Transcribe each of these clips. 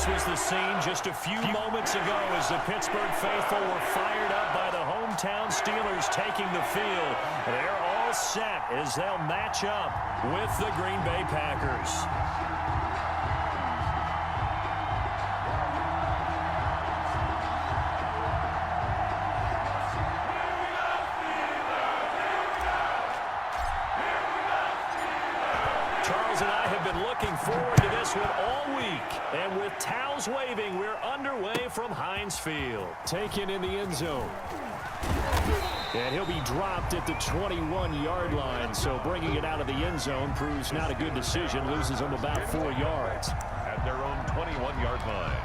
This was the scene just a few moments ago as the Pittsburgh faithful were fired up by the hometown Steelers taking the field. They're all set as they'll match up with the Green Bay Packers. Charles and I have been looking forward to this one all week. And with towels waving, we're underway from Heinz Field. Taken in the end zone. And he'll be dropped at the 21-yard line. So bringing it out of the end zone proves not a good decision. Loses him about 4 yards. At their own 21-yard line.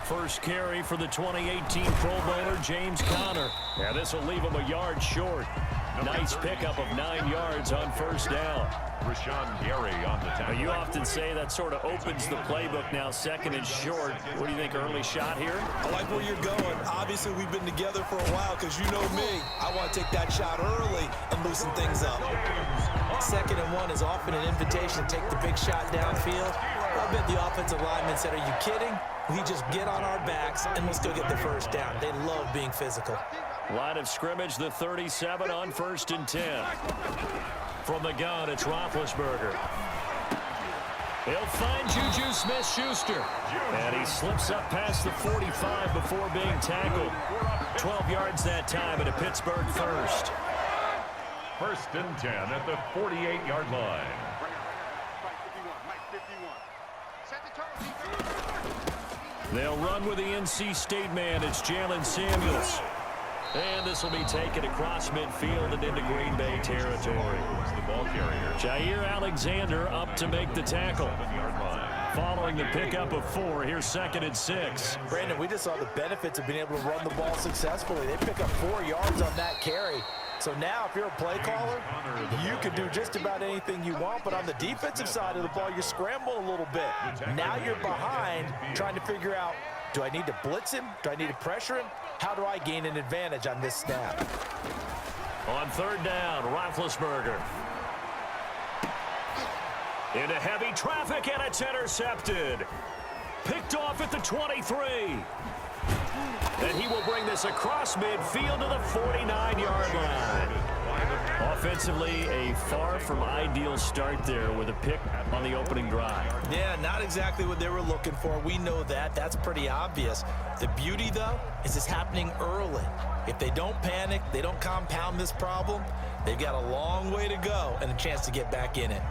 First carry for the 2018 Pro Bowler, James Conner. Yeah, this will leave him a yard short. Nice pickup of 9 yards on first down. Rashawn Gary on the tackle. You often say that sort of opens the playbook now, second and short. What do you think, early shot here? I like where you're going. Obviously, we've been together for a while because you know me. I want to take that shot early and loosen things up. Second and 1 is often an invitation to take the big shot downfield. I bet the offensive lineman said, are you kidding? We just get on our backs and let's go get the first down. They love being physical. Line of scrimmage, the 37 on 1st and 10. From the gun, it's Roethlisberger. He'll find Juju Smith-Schuster. And he slips up past the 45 before being tackled. 12 yards that time at a Pittsburgh first. 1st and 10 at the 48-yard line. They'll run with the NC State man. It's Jalen Samuels. And this will be taken across midfield and into Green Bay territory. The ball carrier. Jair Alexander up to make the tackle. Following the pickup of 4, here's 2nd and 6. Brandon, we just saw the benefits of being able to run the ball successfully. They pick up 4 yards on that carry. So now if you're a play caller, you can do just about anything you want, but on the defensive side of the ball, you scramble a little bit. Now you're behind trying to figure out, do I need to blitz him? Do I need to pressure him? How do I gain an advantage on this snap? On 3rd down, Roethlisberger. Into heavy traffic, and it's intercepted. Picked off at the 23. And he will bring this across midfield to the 49-yard line. Offensively, a far from ideal start there with a pick on the opening drive. Yeah, not exactly what they were looking for. We know that. That's pretty obvious. The beauty, though, is it's happening early. If they don't panic, they don't compound this problem, they've got a long way to go and a chance to get back in it.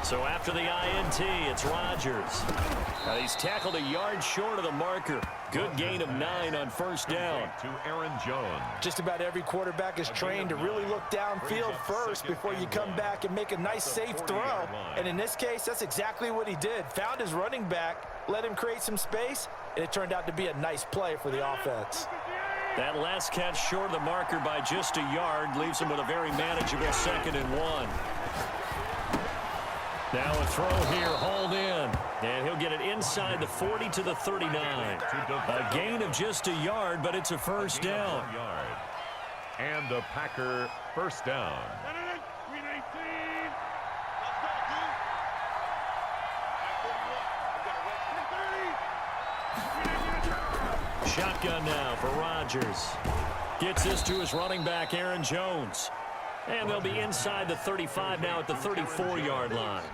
So after the INT, it's Rodgers. Now he's tackled a yard short of the marker. Good gain of 9 on first down. To Aaron Jones. Just about every quarterback is trained to really look downfield first before you come back and make a nice, safe throw. And in this case, that's exactly what he did. Found his running back, let him create some space, and it turned out to be a nice play for the offense. That last catch short of the marker by just a yard leaves him with a very manageable 2nd and 1. Now a throw here, hauled in. And he'll get it inside the 40 to the 39. A gain of just a yard, but it's a first down. And the Packer first down. Shotgun now for Rodgers. Gets this to his running back, Aaron Jones. And they'll be inside the 35 now at the 34-yard line.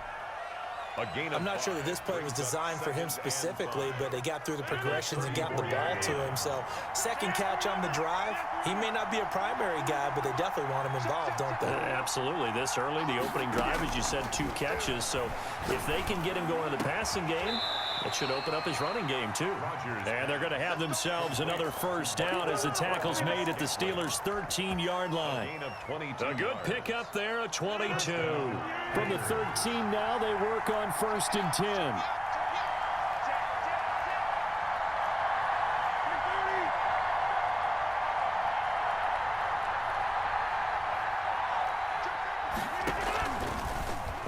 I'm not sure that this play was designed for him specifically, but they got through the progressions and got the ball to him. So, second catch on the drive. He may not be a primary guy, but they definitely want him involved, don't they? Absolutely. This early, the opening drive, as you said, 2 catches. So, if they can get him going in the passing game, It should open up his running game, too. And they're going to have themselves another first down as the tackle's made at the Steelers' 13-yard line. A good pickup there, a 22. From the 13 now, they work on 1st and 10.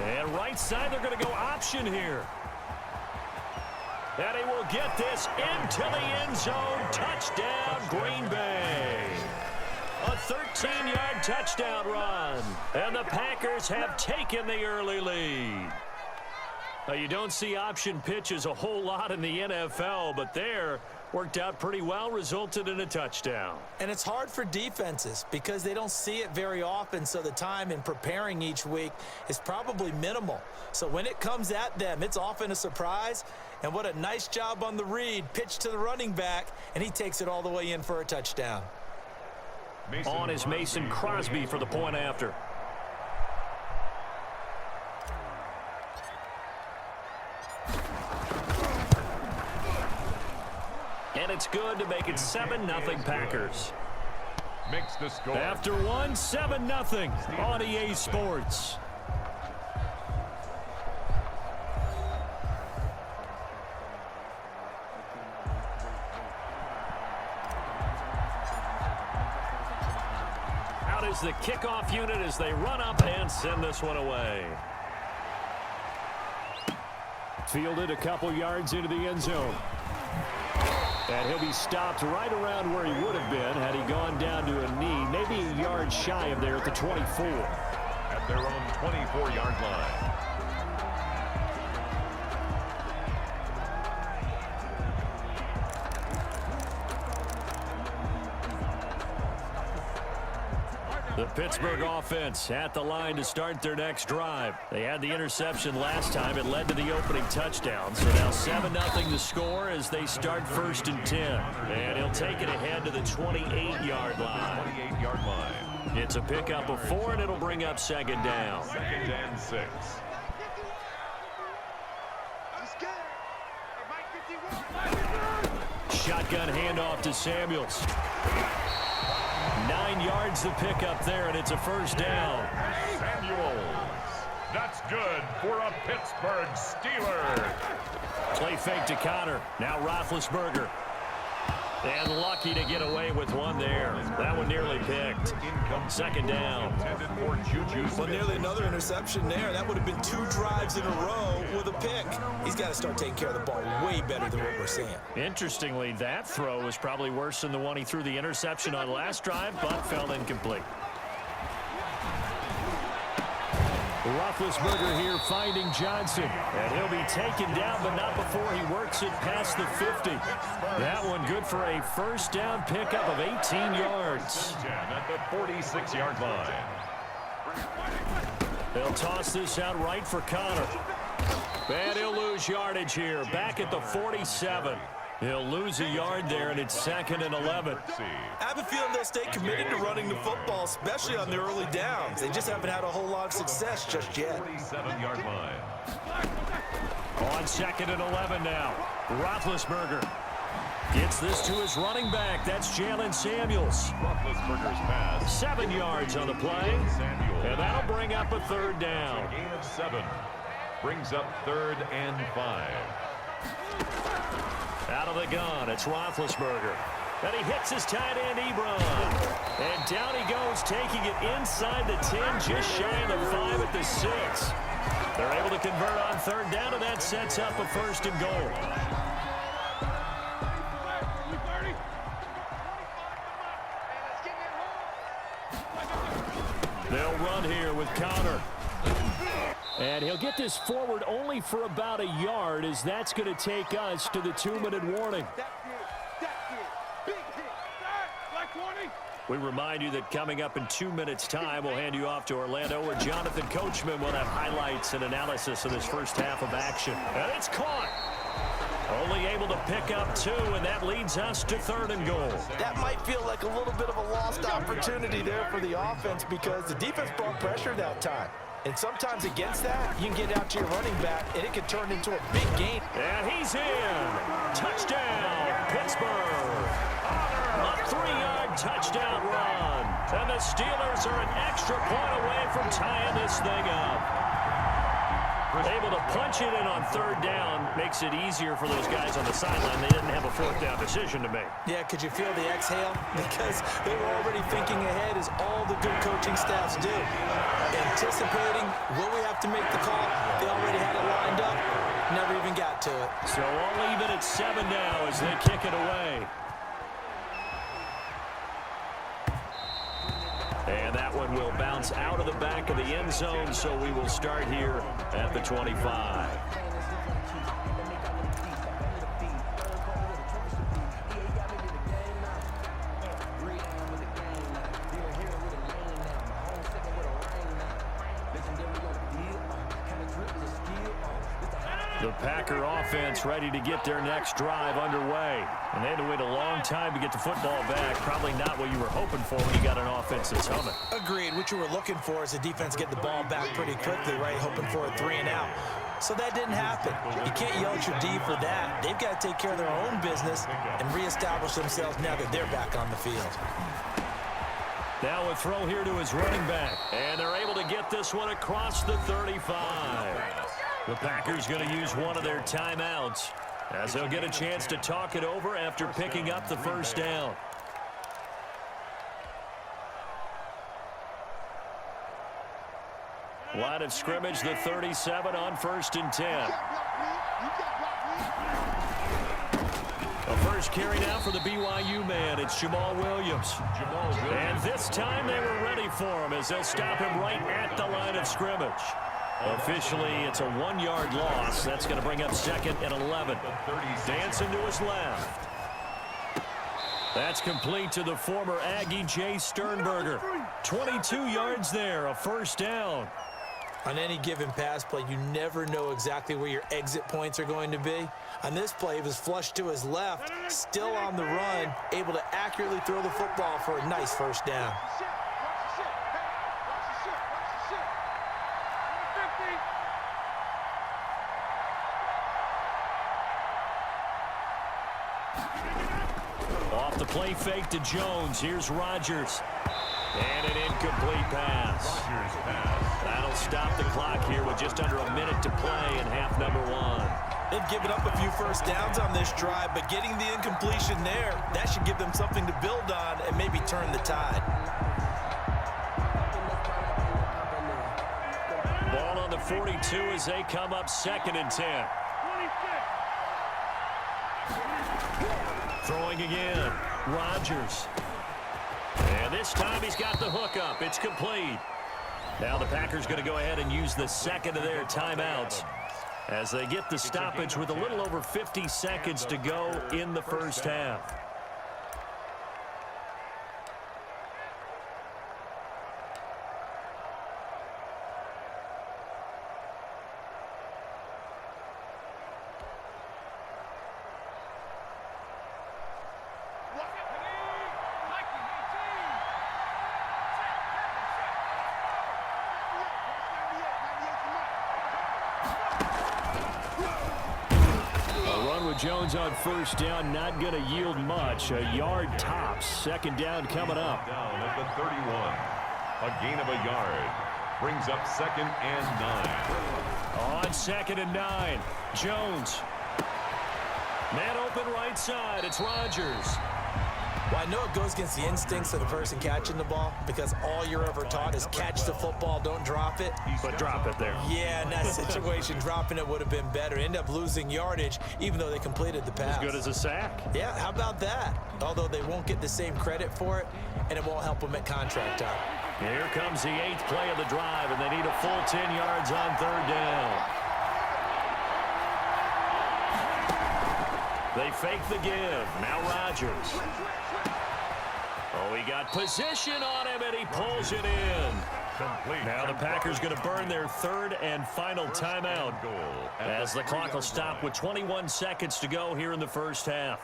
And right side, they're going to go option here. And he will get this into the end zone. Touchdown, Green Bay. A 13-yard touchdown run. And the Packers have taken the early lead. Now, you don't see option pitches a whole lot in the NFL, but there worked out pretty well, resulted in a touchdown. And it's hard for defenses because they don't see it very often, so the time in preparing each week is probably minimal. So when it comes at them, it's often a surprise. And what a nice job on the read. Pitch to the running back, and he takes it all the way in for a touchdown. On is Mason Crosby for the point after. And it's good to make it 7-0 Packers. Makes the score. After one, 7-0 on EA Sports. Out is the kickoff unit as they run up and send this one away. Fielded a couple yards into the end zone. And he'll be stopped right around where he would have been had he gone down to a knee, maybe a yard shy of there at the 24. At their own 24-yard line. The Pittsburgh offense at the line to start their next drive. They had the interception last time. It led to the opening touchdown. So now 7-0 to score as they start 1st and 10. And he'll take it ahead to the 28-yard line. 28-yard line. It's a pickup of 4, and it'll bring up 2nd down. 2nd and 6. Shotgun handoff to Samuels. 9 yards to pick up there, and it's a first down. Samuels. That's good for a Pittsburgh Steeler. Play fake to Connor. Now Roethlisberger. And lucky to get away with one there. That one nearly picked. 2nd down. Well, nearly another interception there. That would have been 2 drives in a row with a pick. He's got to start taking care of the ball way better than what we're seeing. Interestingly, that throw was probably worse than the one he threw the interception on last drive, but fell incomplete. Roethlisberger here finding Johnson. And he'll be taken down, but not before he works it past the 50. That one good for a first down pickup of 18 yards. At the 46-yard line. They'll toss this out right for Connor. And he'll lose yardage here. Back at the 47. He'll lose a yard there, and it's 2nd and 11. I have a feeling they'll stay committed to running the football, especially on the early downs. They just haven't had a whole lot of success just yet. 47-yard line. On 2nd and 11 now. Roethlisberger gets this to his running back. That's Jalen Samuels. Roethlisberger's pass. 7 yards on the play. And that'll bring up a 3rd down. A gain of 7. Brings up 3rd and 5. Out of the gun, it's Roethlisberger. And he hits his tight end, Ebron. And down he goes, taking it inside the 10, just shy of the 5 at the 6. They're able to convert on 3rd down, and that sets up a 1st and goal. They'll run here with Connor. And he'll get this forward only for about a yard, as that's going to take us to the 2-minute warning. We remind you that coming up in 2 minutes' time, we'll hand you off to Orlando, where Jonathan Coachman will have highlights and analysis of this first half of action. And it's caught. Only able to pick up 2, and that leads us to 3rd and goal. That might feel like a little bit of a lost opportunity there for the offense because the defense brought pressure that time. And sometimes against that, you can get out to your running back, and it can turn into a big gain. And he's in. Touchdown, Pittsburgh. A 3-yard touchdown run. And the Steelers are an extra point away from tying this thing up. Able to punch it in on third down makes it easier for those guys on the sideline. They didn't have a fourth down decision to make. Yeah, could you feel the exhale? Because they were already thinking ahead, as all the good coaching staffs do. Anticipating, will we have to make the call? They already had it lined up. Never even got to it. So all even at 7 now as they kick it away. And that one will bounce out of the back of the end zone, so we will start here at the 25. The Packer offense ready to get their next drive underway. And they had to wait a long time to get the football back. Probably not what you were hoping for when you got an offense that's humming. Agreed. What you were looking for is the defense get the ball back pretty quickly, right? Hoping for a 3-and-out. So that didn't happen. You can't yell at your D for that. They've got to take care of their own business and reestablish themselves now that they're back on the field. Now a throw here to his running back. And they're able to get this one across the 35. The Packers going to use one of their timeouts as they'll get a chance to talk it over after picking up the first down. Line of scrimmage, the 37 on 1st and 10. A first carry now for the BYU man. It's Jamal Williams. And this time they were ready for him as they'll stop him right at the line of scrimmage. Officially, it's a 1-yard loss. That's going to bring up 2nd and 11. Dancing to his left. That's complete to the former Aggie, Jay Sternberger. 22 yards there, a first down. On any given pass play, you never know exactly where your exit points are going to be. On this play, it was flushed to his left, still on the run, able to accurately throw the football for a nice first down. Off the play fake to Jones. Here's Rodgers. And an incomplete pass. That'll stop the clock here with just under a minute to play in half number 1. They've given up a few first downs on this drive, but getting the incompletion there, that should give them something to build on and maybe turn the tide. Ball on the 42 as they come up 2nd and 10. Throwing again, Rodgers. And this time he's got the hook up. It's complete. Now the Packers going to go ahead and use the second of their timeouts as they get the stoppage with a little over 50 seconds to go in the first half. Jones on first down, not going to yield much. A yard tops. Second down coming up. Down at the 31. A gain of a yard. Brings up 2nd and 9. On 2nd and 9. Jones. Man open right side. It's Rodgers. Well, I know it goes against the instincts of the person catching the ball because all you're ever taught is catch the football, don't drop it. But drop it there. Yeah, in that situation, dropping it would have been better. End up losing yardage, even though they completed the pass. As good as a sack. Yeah, how about that? Although they won't get the same credit for it, and it won't help them at contract time. Here comes the 8th play of the drive, and they need a full 10 yards on 3rd down. They fake the give. Now Rodgers. Oh, he got position on him, and he pulls it in. Complete. Now the Packers going to burn their 3rd and final timeout as the clock will stop with 21 seconds to go here in the first half.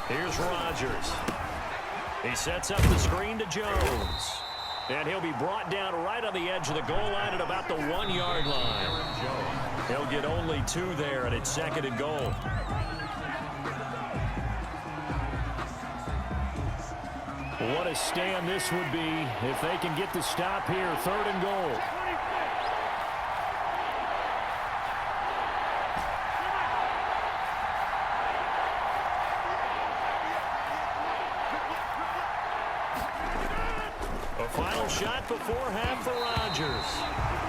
Here's Rodgers. He sets up the screen to Jones. And he'll be brought down right on the edge of the goal line at about the 1-yard line. He'll get only 2 there, and it's 2nd and goal. What a stand this would be if they can get the stop here. 3rd and goal. A final shot before half for Rodgers.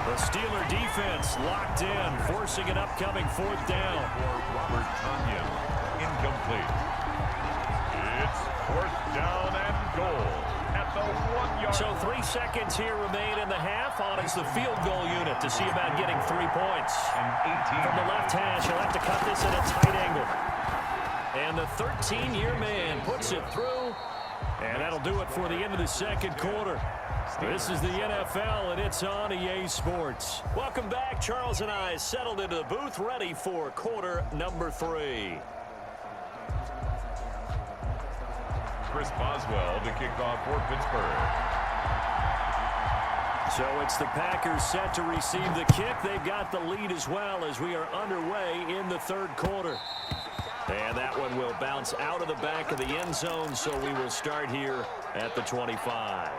The Steeler defense locked in, forcing an upcoming 4th down. For Robert Tonyan, incomplete. It's 4th down and goal at the 1-yard. So 3 seconds here remain in the half. On is the field goal unit to see about getting 3 points. From the left hash, he'll have to cut this at a tight angle. And the 13-year man puts it through. And that'll do it for the end of the 2nd quarter. This is the NFL, and it's on EA Sports. Welcome back. Charles and I settled into the booth, ready for quarter number 3. Chris Boswell to kick off for Pittsburgh. So it's the Packers set to receive the kick. They've got the lead as well as we are underway in the 3rd quarter. And that one will bounce out of the back of the end zone, so we will start here at the 25.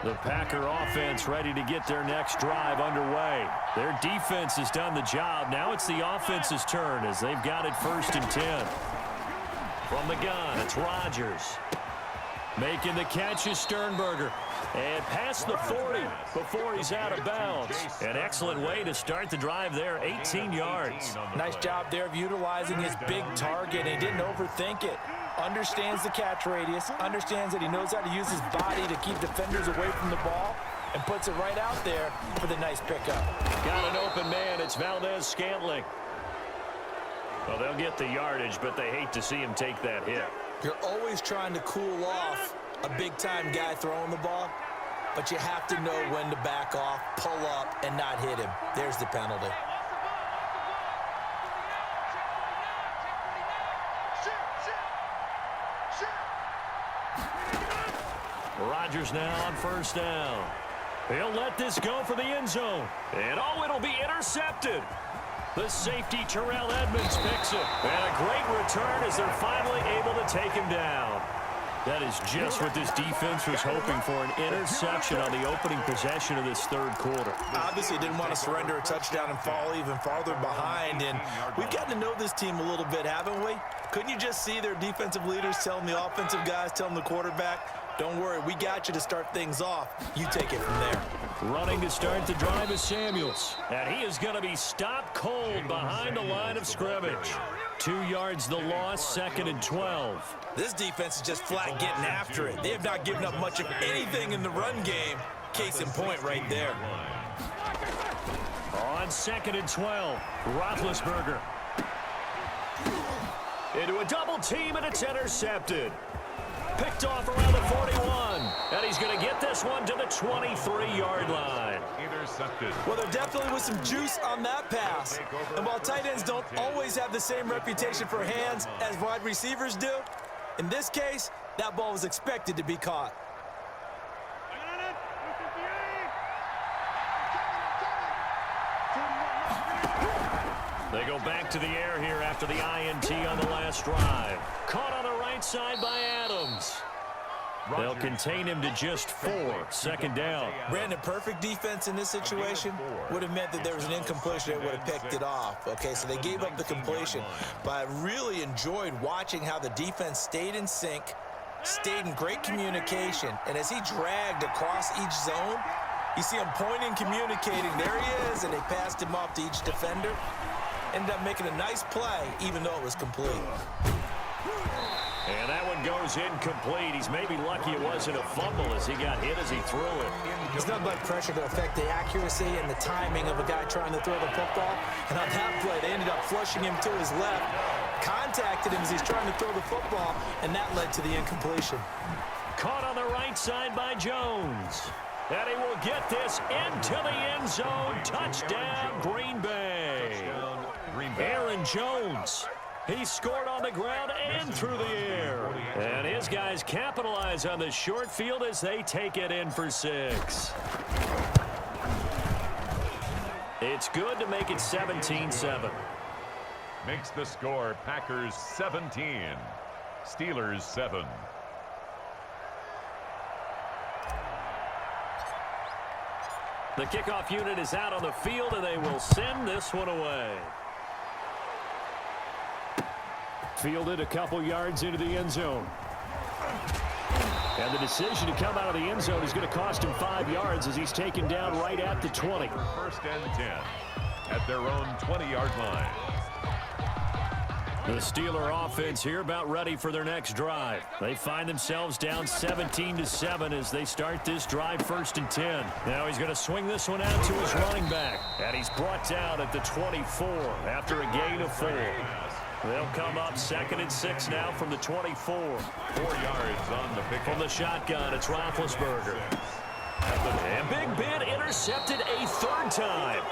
The Packer offense ready to get their next drive underway. Their defense has done the job. Now it's the offense's turn as they've got it 1st and 10. From the gun, it's Rodgers. Making the catch is Sternberger. And past the 40 before he's out of bounds. An excellent way to start the drive there, 18 yards. Nice job there of utilizing his big target, and he didn't overthink it. Understands the catch radius, understands that he knows how to use his body to keep defenders away from the ball, and puts it right out there for the nice pickup. Got an open man. It's Valdez-Scantling. Well, they'll get the yardage, but they hate to see him take that hit. You're always trying to cool off a big-time guy throwing the ball, but you have to know when to back off, pull up, and not hit him. There's the penalty. Rodgers now on 1st down. He'll let this go for the end zone. And it'll be intercepted. The safety, Terrell Edmonds, picks it. And a great return as they're finally able to take him down. That is just what this defense was hoping for, an interception on the opening possession of this 3rd quarter. Obviously didn't want to surrender a touchdown and fall even farther behind, and we've gotten to know this team a little bit, haven't we? Couldn't you just see their defensive leaders telling the offensive guys, telling the quarterback, don't worry, we got you to start things off. You take it from there. Running to start the drive is Samuels. And he is going to be stopped cold behind the line of scrimmage. 2 yards the loss, 2nd and 12. This defense is just flat getting after it. They have not given up much of anything in the run game. Case in point right there. On 2nd and 12, Roethlisberger. Into a double team, and it's intercepted. Picked off around the 41. And he's going to get this one to the 23-yard line. Intercepted. Well, there definitely was some juice on that pass. And while tight ends don't always have the same reputation for hands as wide receivers do, in this case, that ball was expected to be caught. They go back to the air here after the INT on the last drive. Caught on the right side by Adams. They'll contain him to just 4. 2nd down. Brandon, perfect defense in this situation would have meant that there was an incompletion that would have picked it off. Okay, so they gave up the completion. But I really enjoyed watching how the defense stayed in sync, stayed in great communication. And as he dragged across each zone, you see him pointing, communicating. There he is, and they passed him off to each defender. Ended up making a nice play, even though it was complete. And that one goes incomplete. He's maybe lucky it wasn't a fumble as he got hit as he threw it. There's nothing but pressure to affect the accuracy and the timing of a guy trying to throw the football. And on that play, they ended up flushing him to his left, contacted him as he's trying to throw the football, and that led to the incompletion. Caught on the right side by Jones. And he will get this into the end zone. Touchdown, Green Bay. Aaron Jones. He scored on the ground and through the air. And his guys capitalize on the short field as they take it in for 6. It's good to make it 17-7. Makes the score Packers 17, Steelers 7. The kickoff unit is out on the field, and they will send this one away. Fielded a couple yards into the end zone. And the decision to come out of the end zone is going to cost him 5 yards as he's taken down right at the 20. First and 10 at their own 20-yard line. The Steeler offense here about ready for their next drive. They find themselves down 17-7 as they start this drive 1st and 10. Now he's going to swing this one out to his running back. And he's brought down at the 24 after a gain of 4. They'll come up 2nd and 6 now from the 24. 4 yards on the pick. From the shotgun, it's Roethlisberger. And Big Ben intercepted a 3rd time.